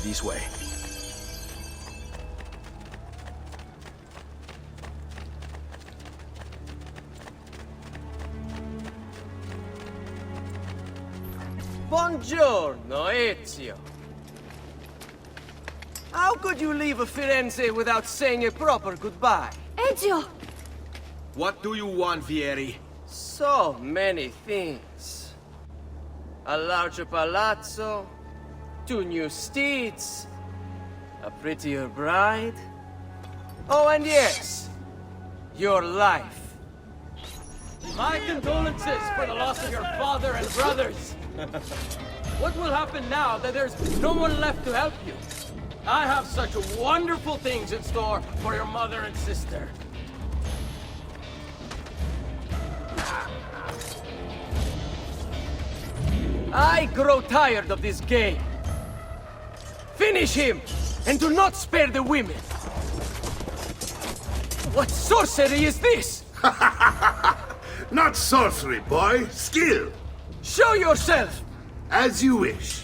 This way. Buongiorno, Ezio. How could you leave Firenze without saying a proper goodbye? Ezio! What do you want, Vieri? So many things. A larger palazzo, 2 new steeds, a prettier bride. Oh, and yes, your life. My condolences for the loss of your father and brothers. What will happen now that there's no one left to help you? I have such wonderful things in store for your mother and sister. I grow tired of this game. Finish him, and do not spare the women. What sorcery is this? Not sorcery, boy. Skill. Show yourself! As you wish.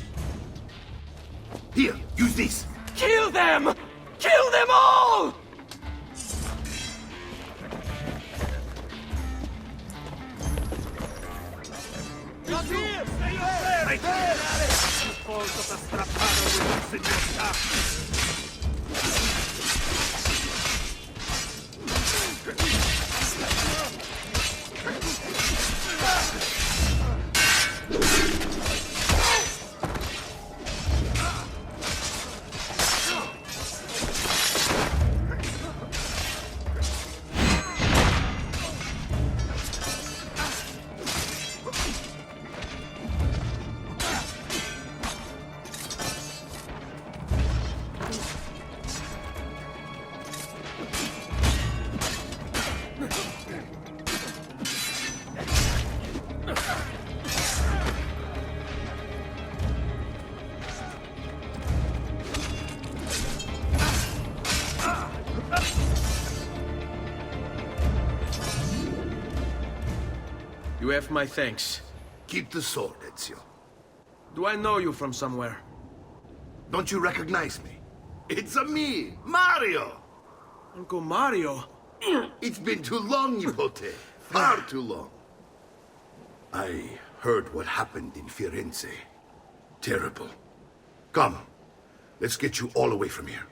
Here, use this. Kill them! Kill them all! You have my thanks. Keep the sword, Ezio. Do I know you from somewhere? Don't you recognize me? It's a me, Mario! Uncle Mario? It's been too long, Nipote. Far too long. I heard what happened in Firenze. Terrible. Come, let's get you all away from here.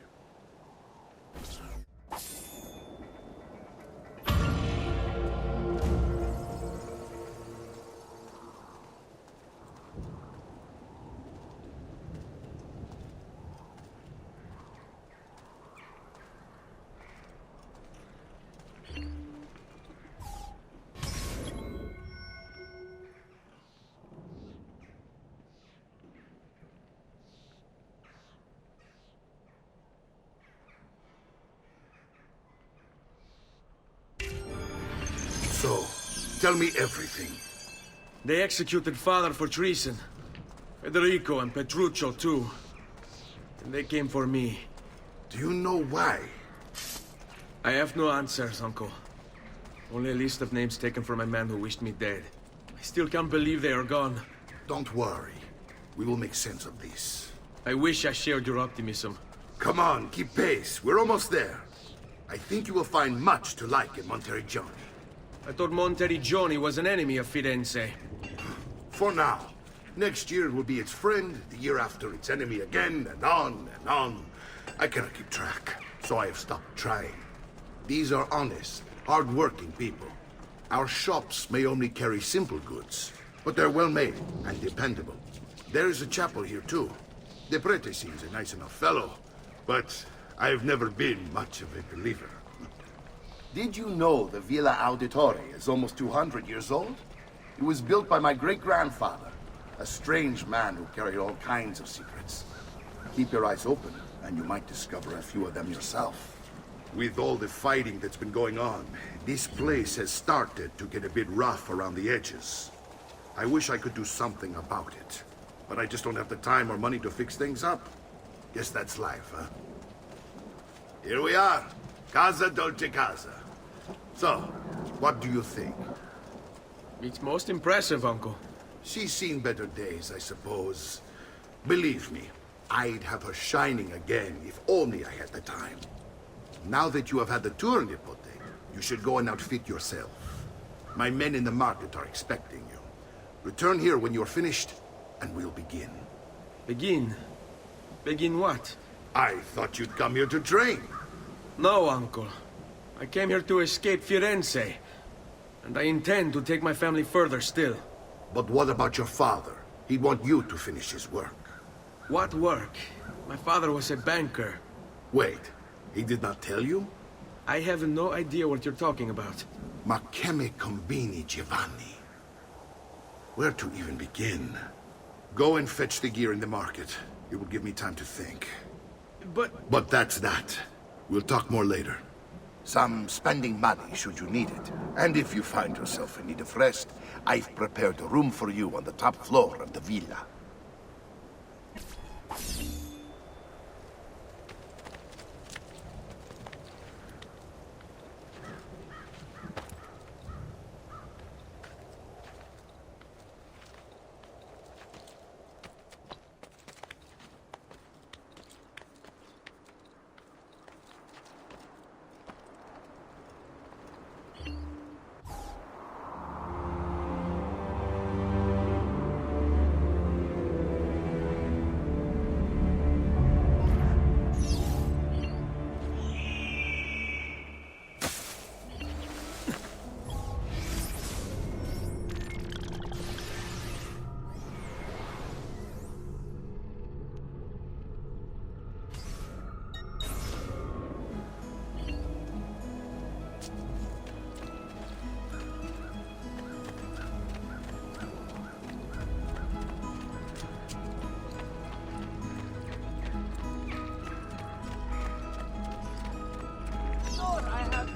So, tell me everything. They executed father for treason. Federico and Petruccio, too. And they came for me. Do you know why? I have no answers, Uncle. Only a list of names taken from a man who wished me dead. I still can't believe they are gone. Don't worry. We will make sense of this. I wish I shared your optimism. Come on, keep pace. We're almost there. I think you will find much to like in Monteriggioni. I thought Monteriggioni was an enemy of Firenze. For now. Next year it will be its friend, the year after its enemy again, and on and on. I cannot keep track, so I have stopped trying. These are honest, hard-working people. Our shops may only carry simple goods, but they're well-made and dependable. There is a chapel here, too. The prete seems a nice enough fellow, but I've never been much of a believer. Did you know the Villa Auditore is almost 200 years old? It was built by my great-grandfather, a strange man who carried all kinds of secrets. Keep your eyes open, and you might discover a few of them yourself. With all the fighting that's been going on, this place has started to get a bit rough around the edges. I wish I could do something about it, but I just don't have the time or money to fix things up. Guess that's life, huh? Here we are. Casa Dolce Casa. So, what do you think? It's most impressive, Uncle. She's seen better days, I suppose. Believe me, I'd have her shining again if only I had the time. Now that you have had the tour, Nipote, you should go and outfit yourself. My men in the market are expecting you. Return here when you're finished, and we'll begin. Begin? Begin what? I thought you'd come here to train. No, uncle. I came here to escape Firenze. And I intend to take my family further still. But what about your father? He'd want you to finish his work. What work? My father was a banker. Wait, he did not tell you? I have no idea what you're talking about. Ma che me combini, Giovanni? Where to even begin? Go and fetch the gear in the market. It will give me time to think. But that's that. We'll talk more later. Some spending money should you need it. And if you find yourself in need of rest, I've prepared a room for you on the top floor of the villa.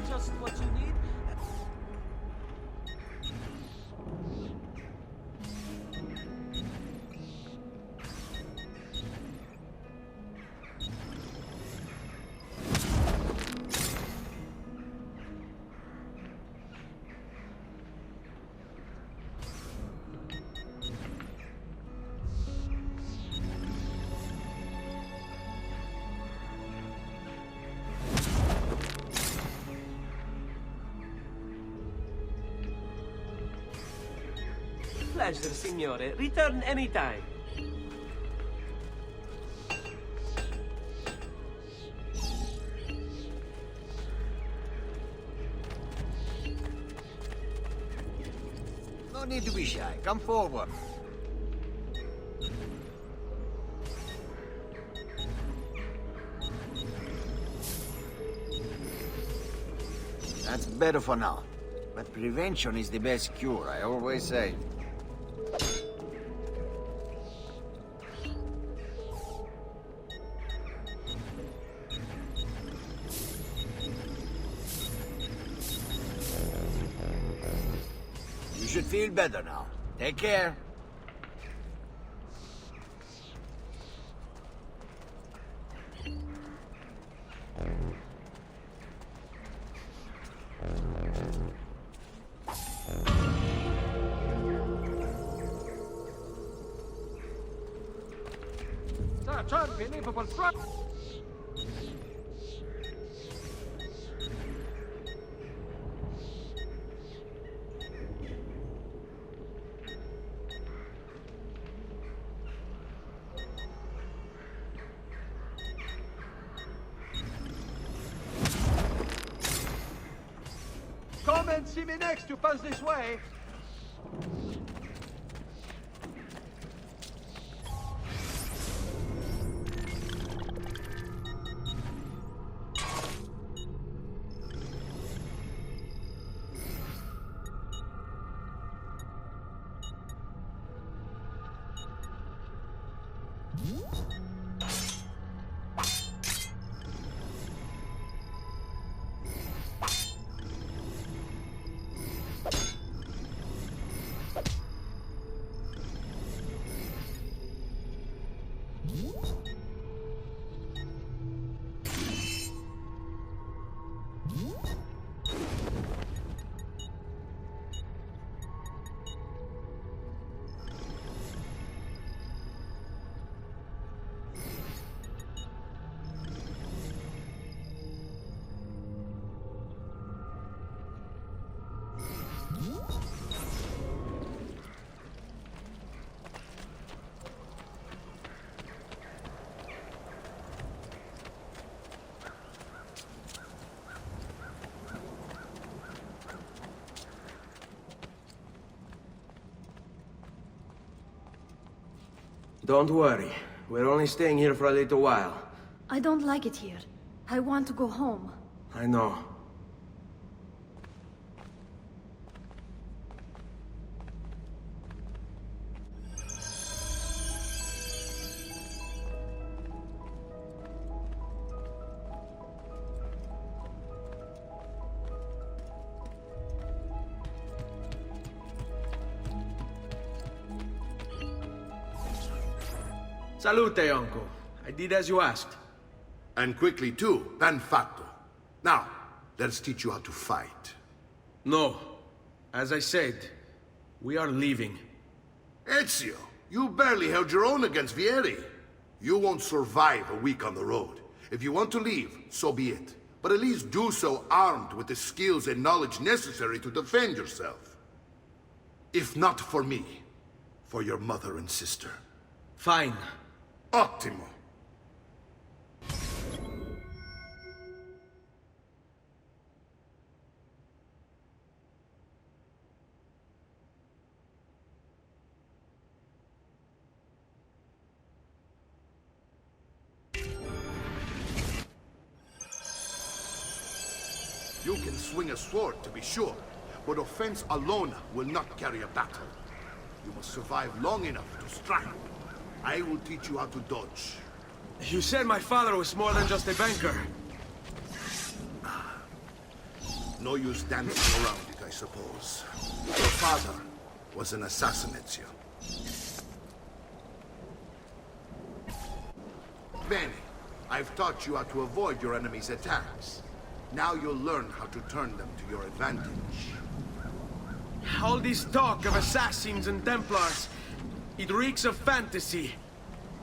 Just what you need. Pleasure, signore. Return anytime. No need to be shy. Come forward. That's better for now. But prevention is the best cure, I always say. You should feel better now. Take care. Come and see me next to pass this way. Don't worry. We're only staying here for a little while. I don't like it here. I want to go home. I know. Salute, uncle. I did as you asked. And quickly too, ben fatto. Now, let's teach you how to fight. No. As I said, we are leaving. Ezio, you barely held your own against Vieri. You won't survive a week on the road. If you want to leave, so be it. But at least do so armed with the skills and knowledge necessary to defend yourself. If not for me, for your mother and sister. Fine. Ottimo. You can swing a sword, to be sure, but offense alone will not carry a battle. You must survive long enough to strike. I will teach you how to dodge. You said my father was more than just a banker. No use dancing around it, I suppose. Your father was an assassin, Ezio. Bene, I've taught you how to avoid your enemy's attacks. Now you'll learn how to turn them to your advantage. All this talk of Assassins and Templars, it reeks of fantasy.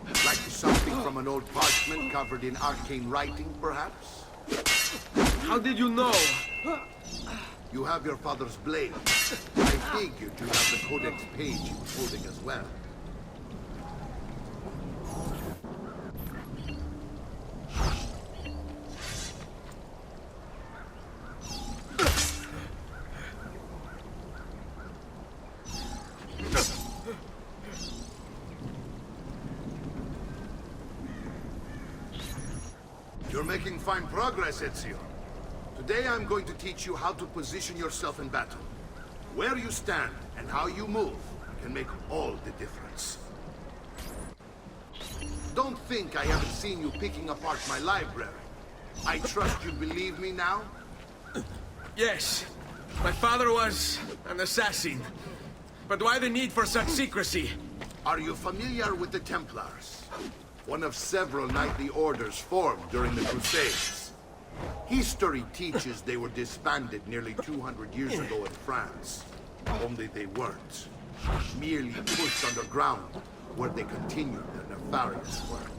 Like something from an old parchment covered in arcane writing, perhaps? How did you know? You have your father's blade. I figured you have the codex page he was holding as well. You're making fine progress, Ezio. Today I'm going to teach you how to position yourself in battle. Where you stand and how you move can make all the difference. Don't think I haven't seen you picking apart my library. I trust you believe me now? Yes. My father was an assassin. But why the need for such secrecy? Are you familiar with the Templars? One of several knightly orders formed during the Crusades. History teaches they were disbanded nearly 200 years ago in France. Only they weren't. Merely pushed underground, where they continued their nefarious work.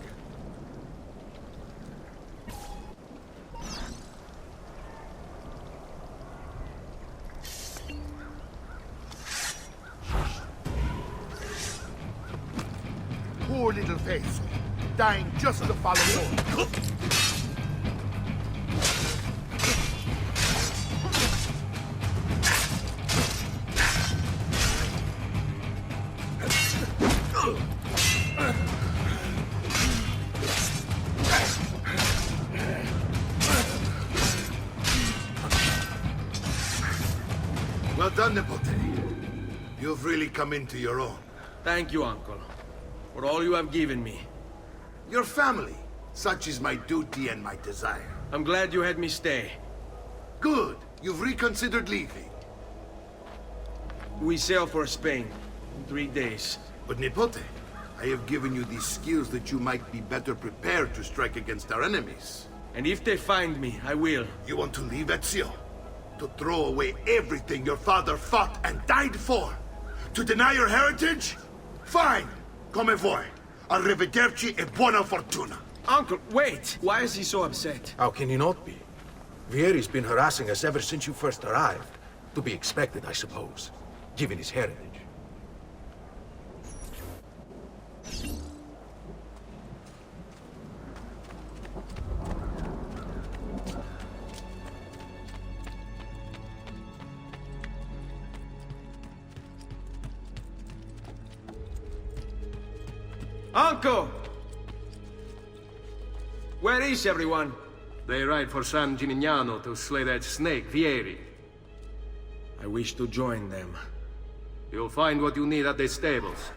Poor little face, dying just to follow orders. Well done, Nipote. You've really come into your own. Thank you, Uncle, for all you have given me. Your family. Such is my duty and my desire. I'm glad you had me stay. Good. You've reconsidered leaving. We sail for Spain in 3 days. But Nipote, I have given you these skills that you might be better prepared to strike against our enemies. And if they find me, I will. You want to leave, Ezio? To throw away everything your father fought and died for? To deny your heritage? Fine. Come vuoi. Arrivederci e buona fortuna. Uncle, wait! Why is he so upset? How can he not be? Vieri's been harassing us ever since you first arrived. To be expected, I suppose, given his heritage. Uncle! Where is everyone? They ride for San Gimignano to slay that snake, Vieri. I wish to join them. You'll find what you need at the stables.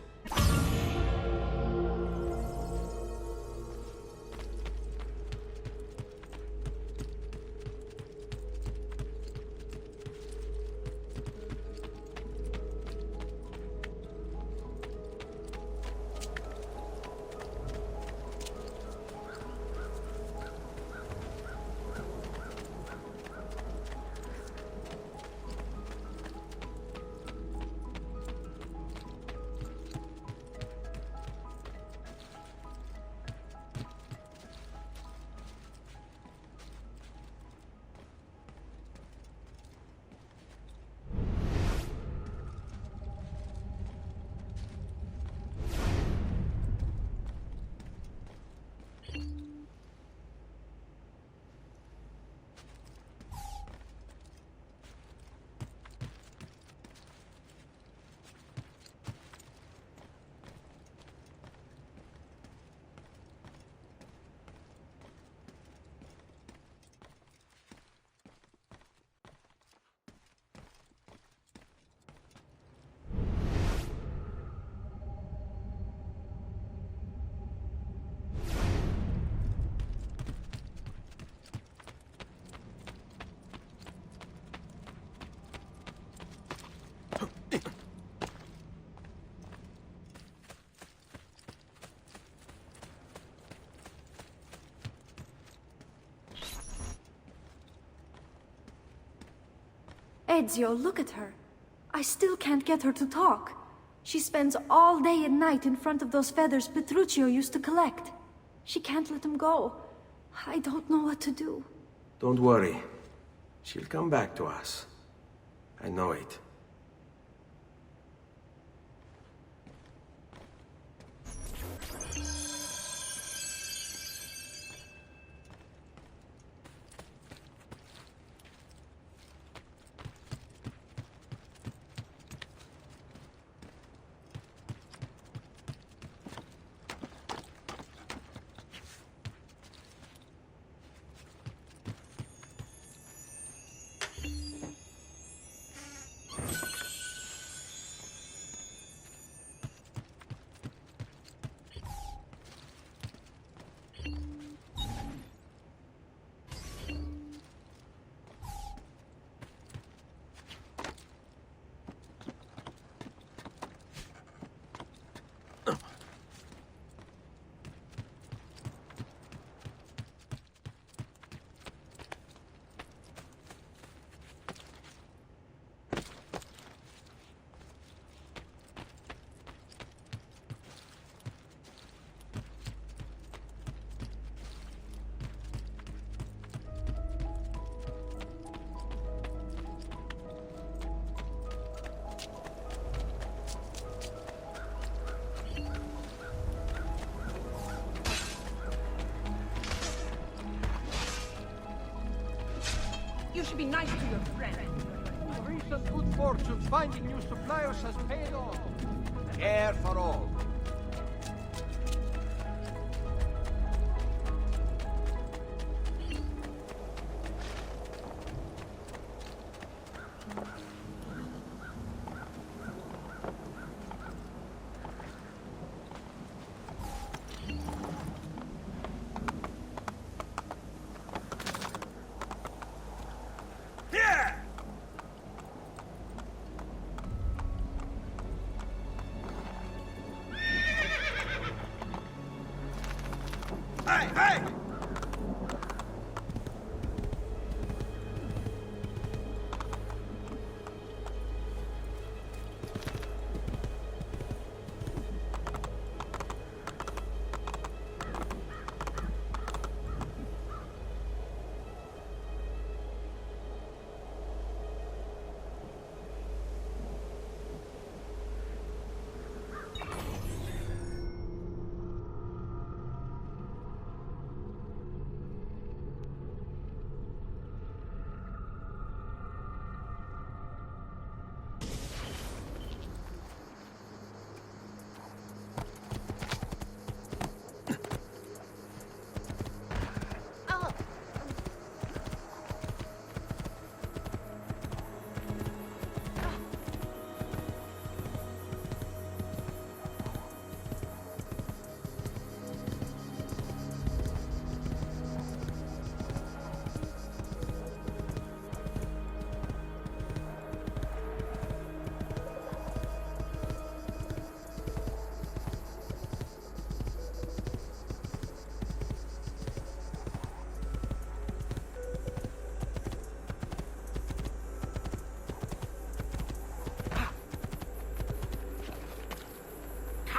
Ezio, look at her. I still can't get her to talk. She spends all day and night in front of those feathers Petruchio used to collect. She can't let them go. I don't know what to do. Don't worry. She'll come back to us. I know it. You should be nice to your friend. Recent good fortune finding new suppliers has paid off. Care for all.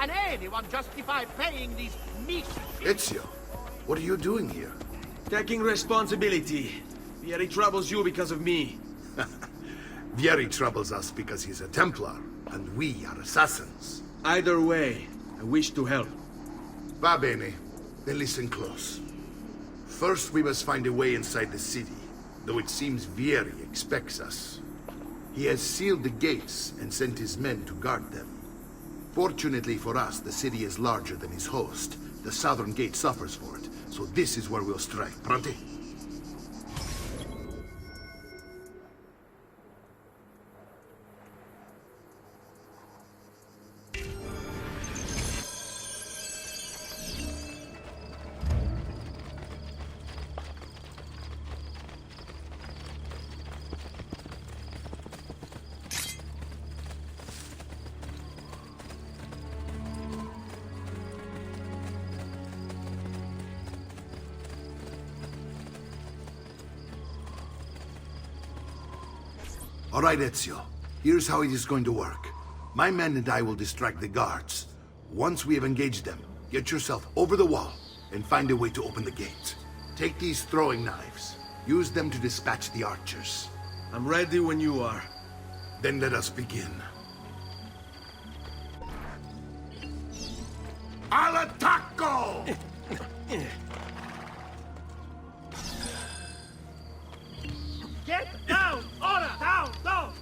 Can anyone justify paying these meat? Ezio, what are you doing here? Taking responsibility. Vieri troubles you because of me. Vieri troubles us because he's a Templar, and we are assassins. Either way, I wish to help. Va bene. Then listen close. First, we must find a way inside the city, though it seems Vieri expects us. He has sealed the gates and sent his men to guard them. Fortunately for us, the city is larger than his host. The southern gate suffers for it, so this is where we'll strike. Pronti? All right, Ezio. Here's how it is going to work. My men and I will distract the guards. Once we have engaged them, get yourself over the wall and find a way to open the gate. Take these throwing knives. Use them to dispatch the archers. I'm ready when you are. Then let us begin. Al attacco! Get down! Order! Down! Down!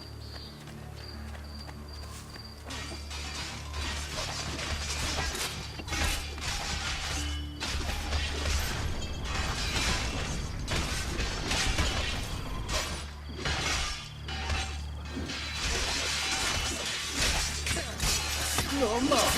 No more.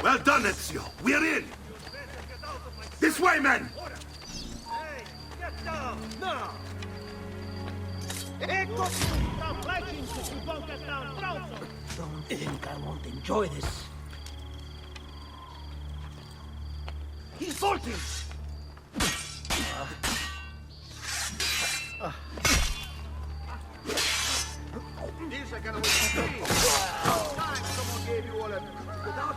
Well done, Ezio. We're in. This way, men! Hey, get down! Now! Ecco! Stop fighting if you won't get down! Pronto! Don't think I won't enjoy this. He's bolting! These are gonna wait for me. Time someone gave you all a... Without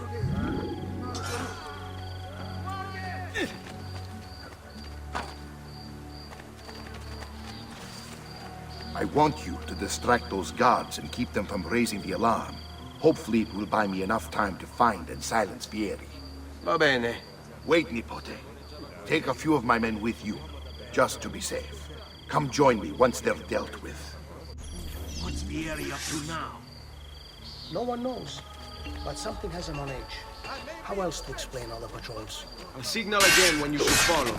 I want you to distract those guards and keep them from raising the alarm. Hopefully it will buy me enough time to find and silence Vieri. Va bene. Wait, Nipote. Take a few of my men with you, just to be safe. Come join me once they're dealt with. What's Vieri up to now? No one knows, but something has him on edge. How else to explain all the patrols? I'll signal again when you should follow.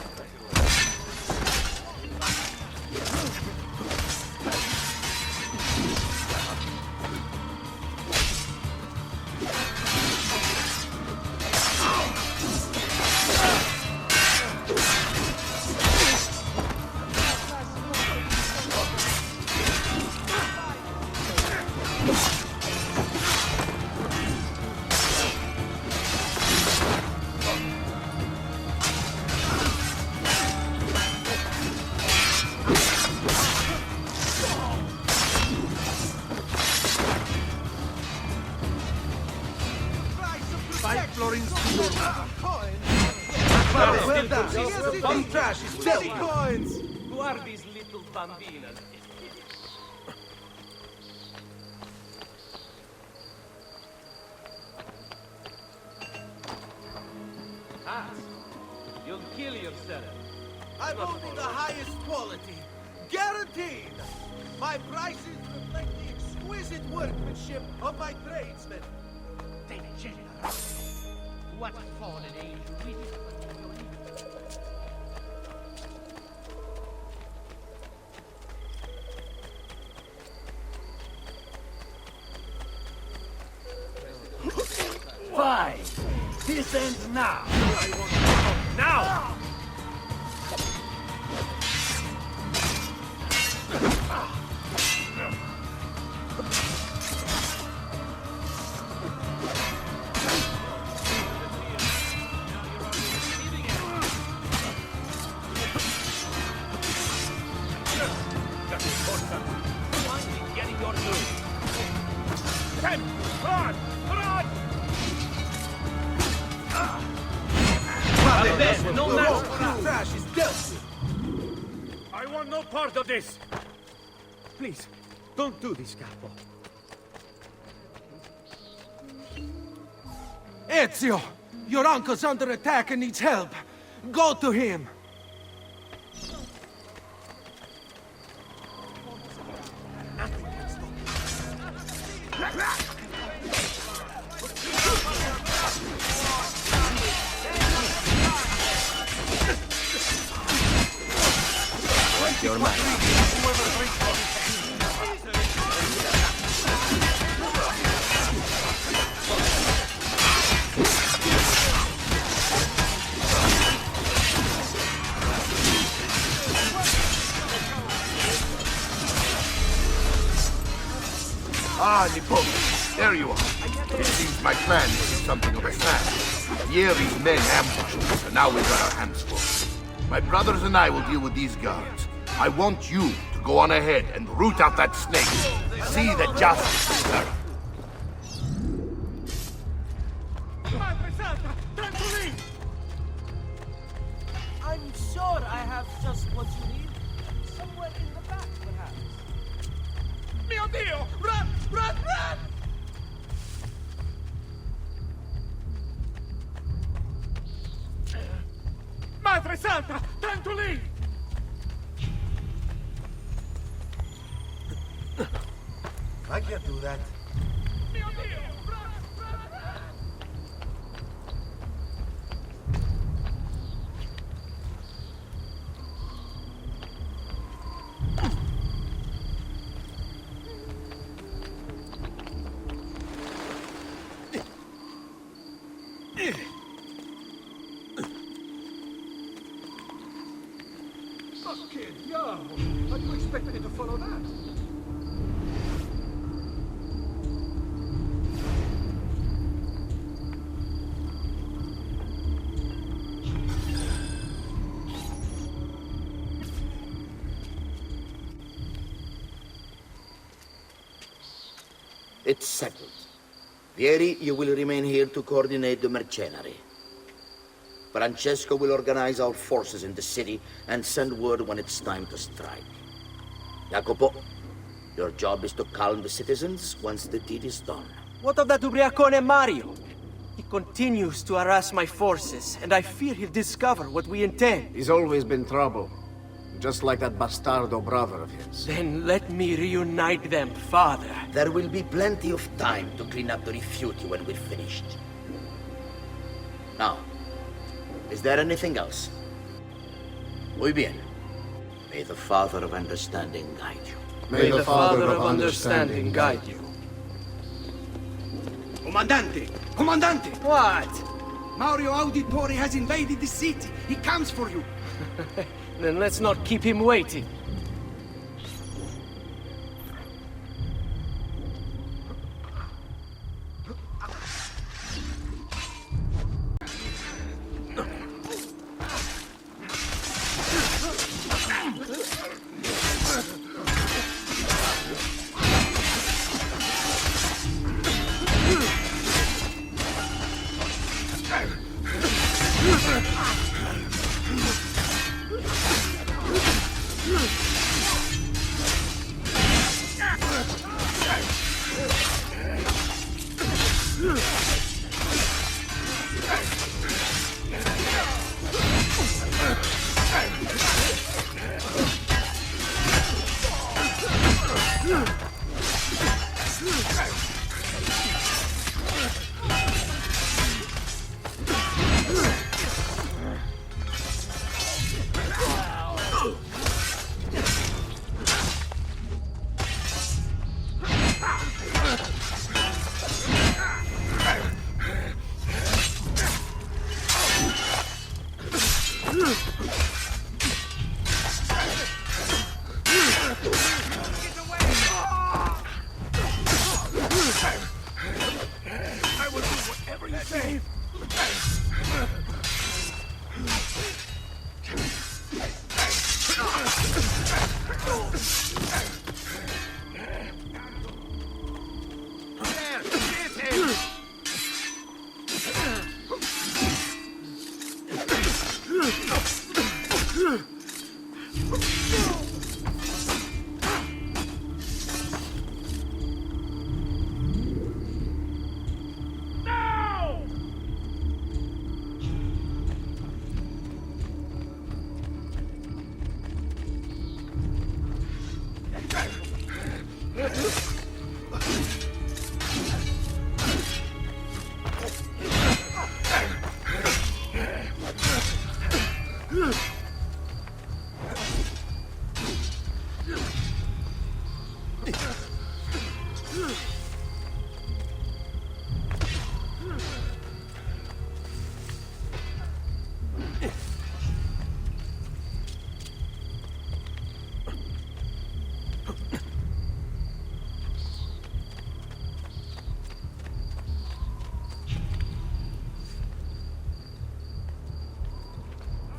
Coins! Who are these little bambinas? kill yourself. I'm only the highest quality. Guaranteed! My prices reflect the exquisite workmanship of my tradesmen. What a fallen angel. We did Fine. This ends now. now! Getting your loot. No match! Trash is dealt with. I want no part of this! Please, don't do this, Capo. Ezio! Your uncle's under attack and needs help. Go to him. Your man. Ah, Nippon. There you are. It seems my plan was something of a snap. Yeri's men ambushed us, and now we've got our hands full. My brothers and I will deal with these guards. I want you to go on ahead and root out that snake. See that justice is served. I'm sure I have just what you need. Somewhere in the back, perhaps. Mio Dio! Run! Run! Run! Madre Santa! Tanto lì! I can't do that. Mio Dio! Run! Run! Run! Che diavolo! How do you expect me to follow that? It's settled. Vieri, you will remain here to coordinate the mercenary. Francesco will organize our forces in the city and send word when it's time to strike. Jacopo, your job is to calm the citizens once the deed is done. What of that ubriacone Mario? He continues to harass my forces, and I fear he'll discover what we intend. He's always been trouble. Just like that bastardo brother of his. Then let me reunite them, father. There will be plenty of time to clean up the refuge when we're finished. Now, is there anything else? Muy bien. May the Father of Understanding guide you. May the Father of Understanding guide you. Comandante! Comandante! What? Mario Auditore has invaded the city. He comes for you. Then let's not keep him waiting.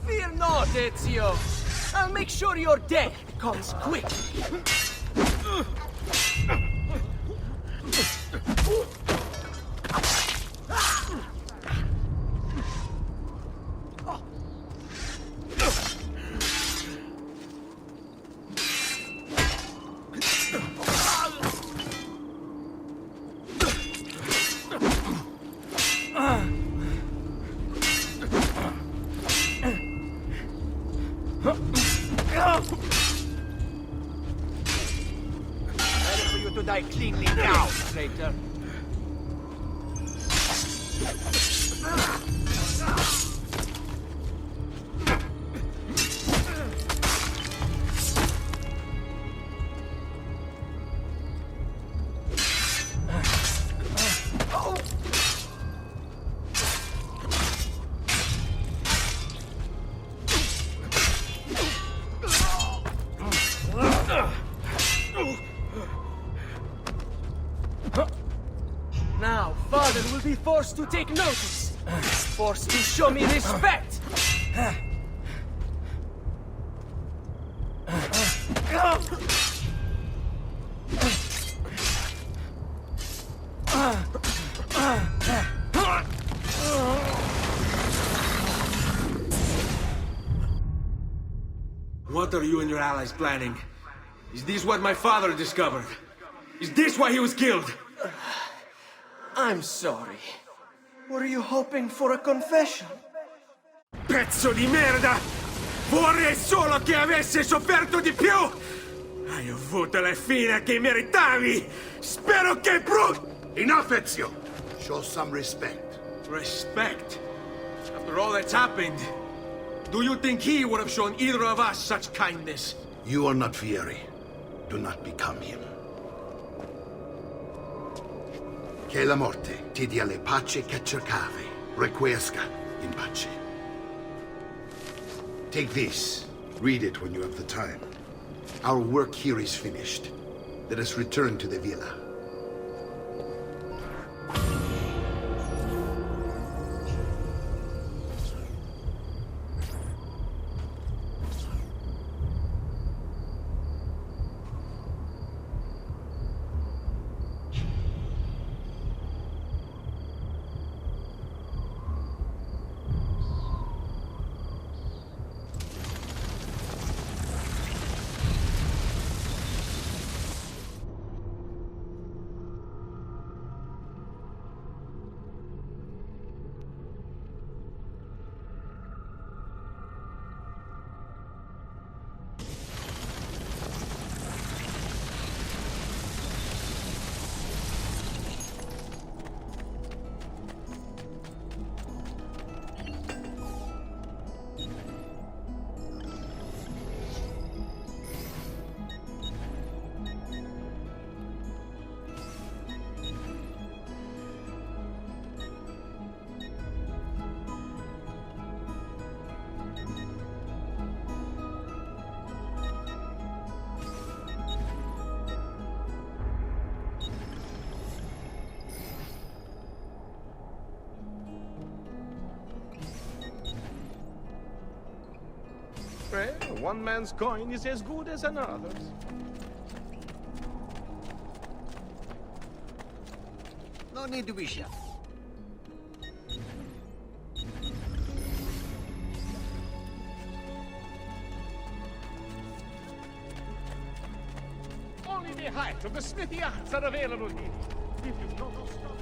Fear not, Ezio. I'll make sure your death comes quick. Better for you to die cleanly now, traitor. Now, Father will be forced to take notice. Forced to show me respect. What are you and your allies planning? Is this what my father discovered? Is this why he was killed? I'm sorry. Were you hoping for a confession? Pezzo di merda! Vorrei solo che avessi sofferto di più! Hai avuto la fine che meritavi! Spero che Enough, Ezio! Show some respect. Respect? After all that's happened, do you think he would have shown either of us such kindness? You are not Fieri. Do not become him. Che la morte ti dia le pace che cercavi. Requiesca in pace. Take this. Read it when you have the time. Our work here is finished. Let us return to the villa. Well, one man's coin is as good as another's. No need to be shy. Only the height of the smithy arts are available here. If you know no stuff.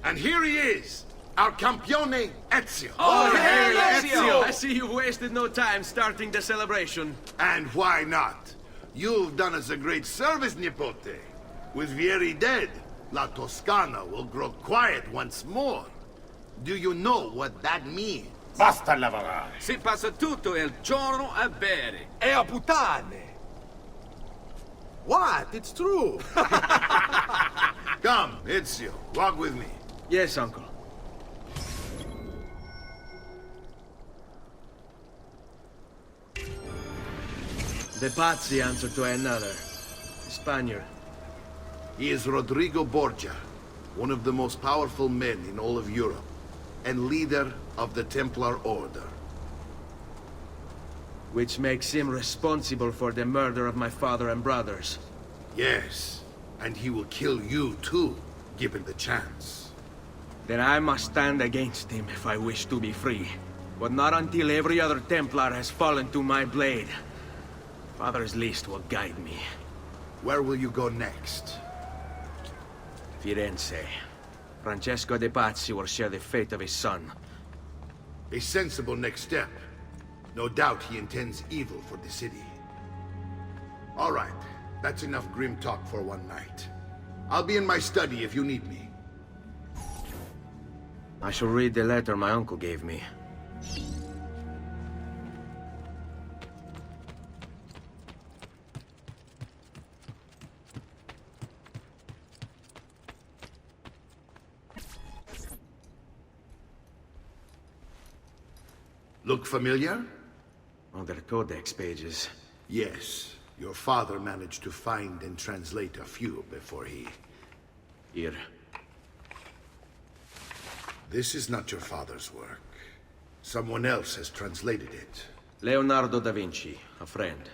And here he is, our campione, Ezio. Oh, hail Ezio! I see you've wasted no time starting the celebration. And why not? You've done us a great service, Nipote. With Vieri dead, La Toscana will grow quiet once more. Do you know what that means? Basta lavorare. Si passa tutto il giorno a bere. E a puttane! What? It's true! Come, Ezio, walk with me. Yes, uncle. The Pazzi answer to another. A Spaniard. He is Rodrigo Borgia, one of the most powerful men in all of Europe, and leader of the Templar Order. Which makes him responsible for the murder of my father and brothers. Yes, and he will kill you too, given the chance. Then I must stand against him if I wish to be free. But not until every other Templar has fallen to my blade. Father's list will guide me. Where will you go next? Firenze. Francesco de Pazzi will share the fate of his son. A sensible next step. No doubt he intends evil for the city. All right, that's enough grim talk for one night. I'll be in my study if you need me. I shall read the letter my uncle gave me. Look familiar? On their codex pages. Yes. Your father managed to find and translate a few before he... Here. This is not your father's work. Someone else has translated it. Leonardo da Vinci, a friend.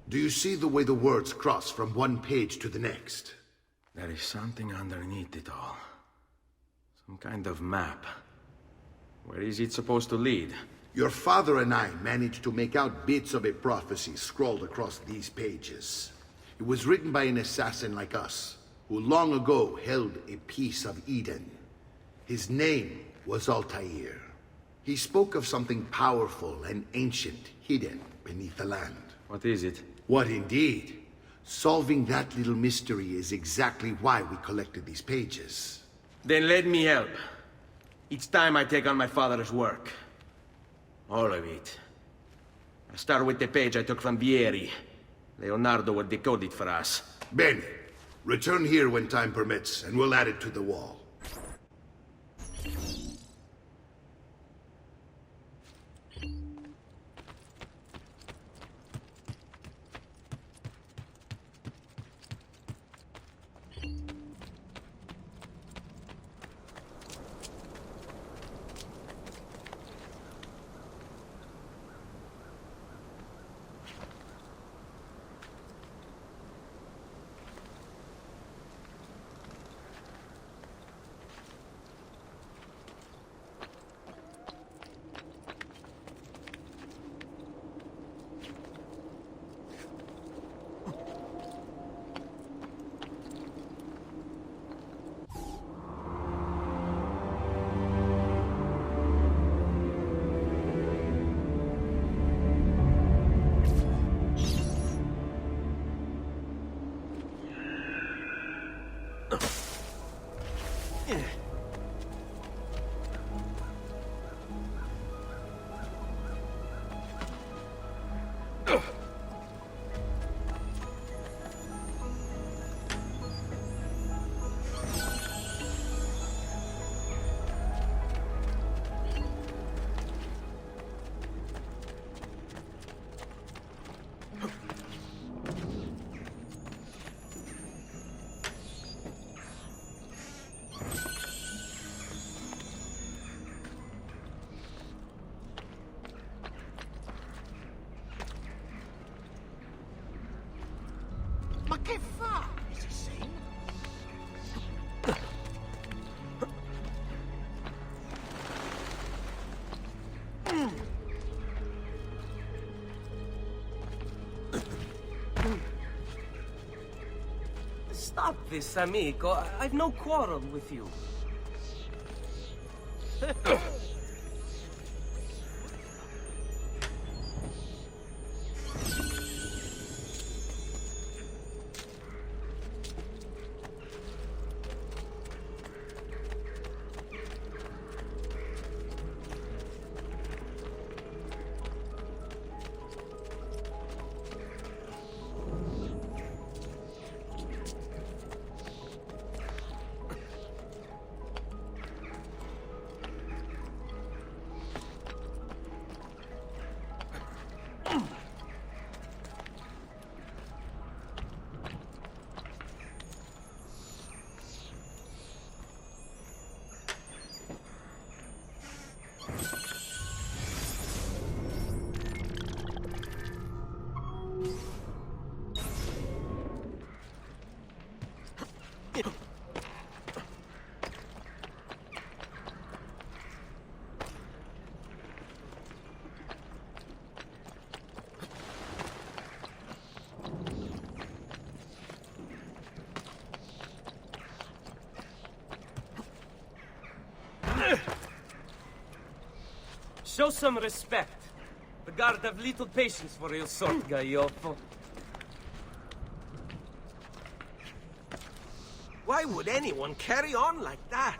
Do you see the way the words cross from one page to the next? There is something underneath it all. Some kind of map. Where is it supposed to lead? Your father and I managed to make out bits of a prophecy scrawled across these pages. It was written by an assassin like us, who long ago held a piece of Eden. His name was ALTAIR. He spoke of something powerful and ancient hidden beneath the land. What is it? What indeed? Solving that little mystery is exactly why we collected these pages. Then let me help. Each time I take on my father's work. All of it. I'll start with the page I took from Vieri. Leonardo will decode it for us. Bene. Return here when time permits, and we'll add it to the wall. Ma che fa? Is he sane? Stop this, amico. I've no quarrel with you. Show some respect. The guard have little patience for your sort, Gaiofo. Why would anyone carry on like that?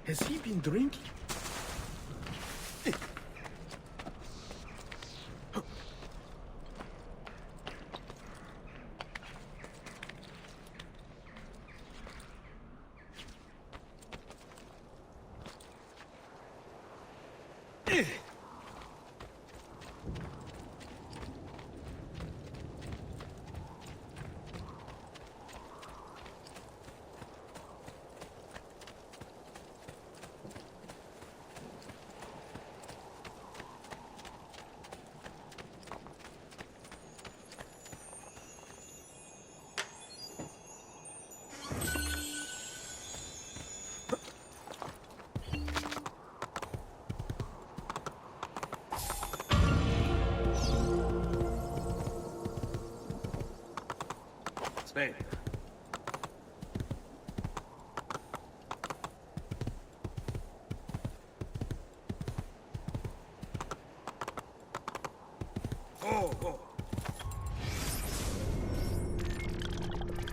Has he been drinking? Spain.